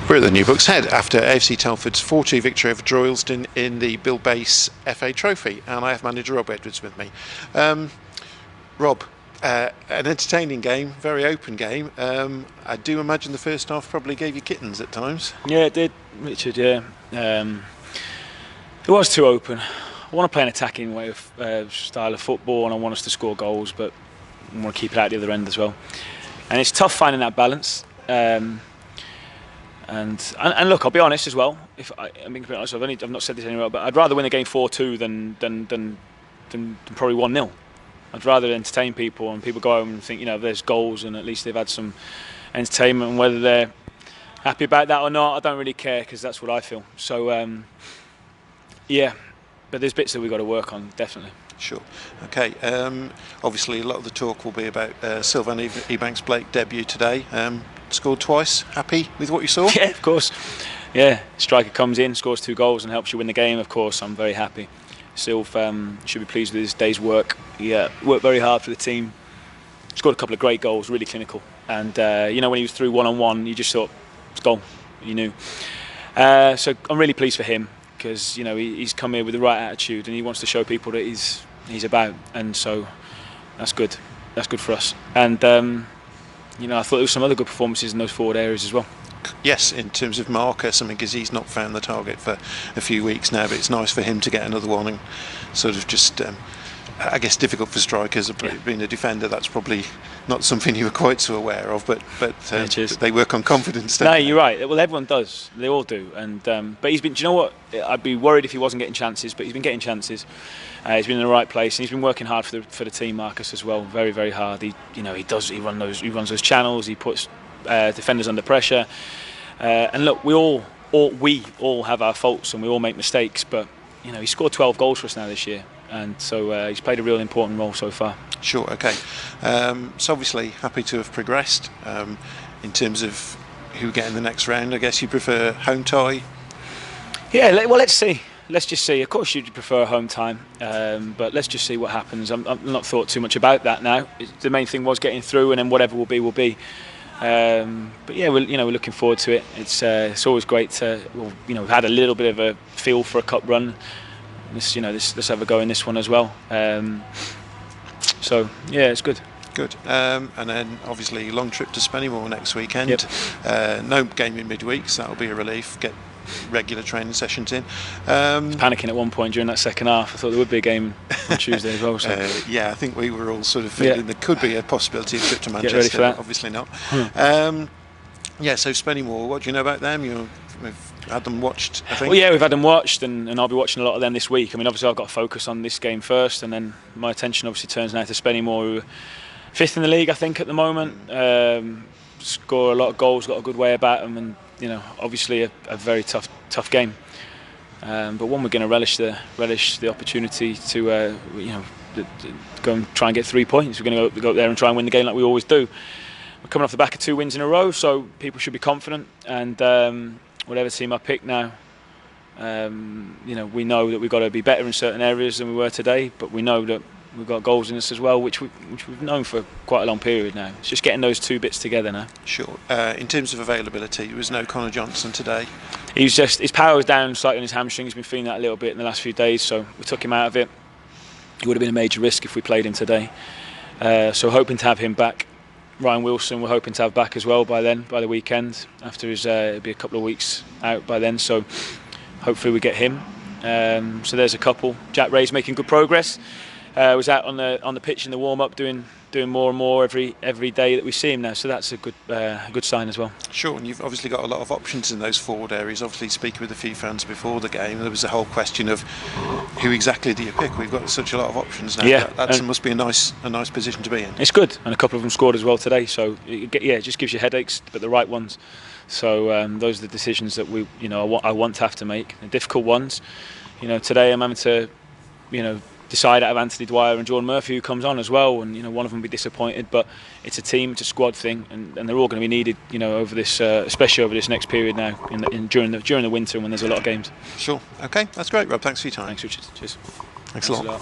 We're at the New Books Head after AFC Telford's 4-2 victory over Droylsden in the Buildbase FA Trophy, and I have manager Rob Edwards with me. Rob, an entertaining game, very open game. I do imagine the first half probably gave you kittens at times. Yeah, it did, Richard, yeah. It was too open. I want to play an attacking way of style of football, and I want us to score goals, but I want to keep it out the other end as well. And it's tough finding that balance. And look, I'll be honest as well. I've not said this anywhere, but I'd rather win a game 4-2 than probably 1-0. I'd rather entertain people and people go home and think, there's goals and at least they've had some entertainment. And whether they're happy about that or not, I don't really care, because that's what I feel. So yeah, but there's bits that we've got to work on, definitely. Sure. Okay. Obviously, a lot of the talk will be about Sylvain Ebanks-Blake debut today. Scored twice. Happy with what you saw? Yeah, of course. Yeah, striker comes in, scores 2 goals, and helps you win the game. Of course, I'm very happy. Sylv should be pleased with his day's work. He worked very hard for the team. Scored a couple of great goals, really clinical. And when he was through one-on-one, you just thought, it's goal. You knew. So I'm really pleased for him, because he's come here with the right attitude and he wants to show people that he's about, and so that's good. That's good for us. And I thought there was some other good performances in those forward areas as well. Yes, in terms of Marcus, because he's not found the target for a few weeks now, but it's nice for him to get another one, and sort of just I guess difficult for strikers. Yeah. Being a defender, that's probably not something you were quite so aware of, but they work on confidence. No, you're right. Well, everyone does. They all do. And but he's been. Do you know what? I'd be worried if he wasn't getting chances, but he's been getting chances. He's been in the right place, and he's been working hard for the team, Marcus, as well. Very, very hard. He runs those channels. He puts defenders under pressure. And look, we all have our faults, and we all make mistakes. But he scored 12 goals for us now this year. And so he's played a real important role so far. Sure, okay. So obviously happy to have progressed. In terms of who get in the next round, I guess you prefer home tie? Yeah, well, let's see. Let's just see. Of course you'd prefer home time, but let's just see what happens. I'm not thought too much about that now. The main thing was getting through, and then whatever will be, will be. But yeah, we're looking forward to it. It's always great to, we've had a little bit of a feel for a cup run. Let's have a go in this one as well. So yeah, it's good. Good. And then obviously long trip to Spennymoor next weekend. Yep. No game in midweek, so that'll be a relief. Get regular training sessions in. I was panicking at one point during that second half. I thought there would be a game on Tuesday as well. So. Yeah, I think we were all sort of feeling there could be a possibility of trip to Manchester. Get ready for that. Obviously not. Yeah, so Spennymoor, what do you know about them? We've had them watched, I think. Well, yeah, we've had them watched, and I'll be watching a lot of them this week. Obviously I've got to focus on this game first, and then my attention obviously turns now to Spennymoor, who are 5th in the league, I think, at the moment. Score a lot of goals, got a good way about them, and obviously a very tough game. But one we're going to relish the opportunity to go and try and get 3 points. We're going to go up there and try and win the game like we always do. We're coming off the back of 2 wins in a row, so people should be confident. And whatever team I pick now, we know that we've got to be better in certain areas than we were today. But we know that we've got goals in us as well, which we've known for quite a long period now. It's just getting those 2 bits together now. Sure. In terms of availability, there was no Connor Johnson today. His power was down slightly on his hamstring. He's been feeling that a little bit in the last few days, so we took him out of it. It would have been a major risk if we played him today. So hoping to have him back. Ryan Wilson we're hoping to have back as well by the weekend, after his it'll be a couple of weeks out by then, so hopefully we get him. So there's a couple. Jack Ray's making good progress. Was out on the pitch in the warm-up doing more and more every day that we see him now, so that's a good sign as well. Sure, and you've obviously got a lot of options in those forward areas. Obviously, speaking with a few fans before the game, there was a whole question of who exactly do you pick. We've got such a lot of options now. Yeah, that must be a nice position to be in. It's good, and a couple of them scored as well today, so it just gives you headaches, but the right ones. So those are the decisions that I want to have to make, the difficult ones. Today I'm having to decide out of Anthony Dwyer and Jordan Murphy who comes on as well, and one of them will be disappointed, but it's a team, it's a squad thing, and they're all going to be needed over this, especially over this next period now during the winter when there's a lot of games. Sure. Okay, that's great, Rob. Thanks for your time. Thanks, Richard. Cheers. Thanks a lot.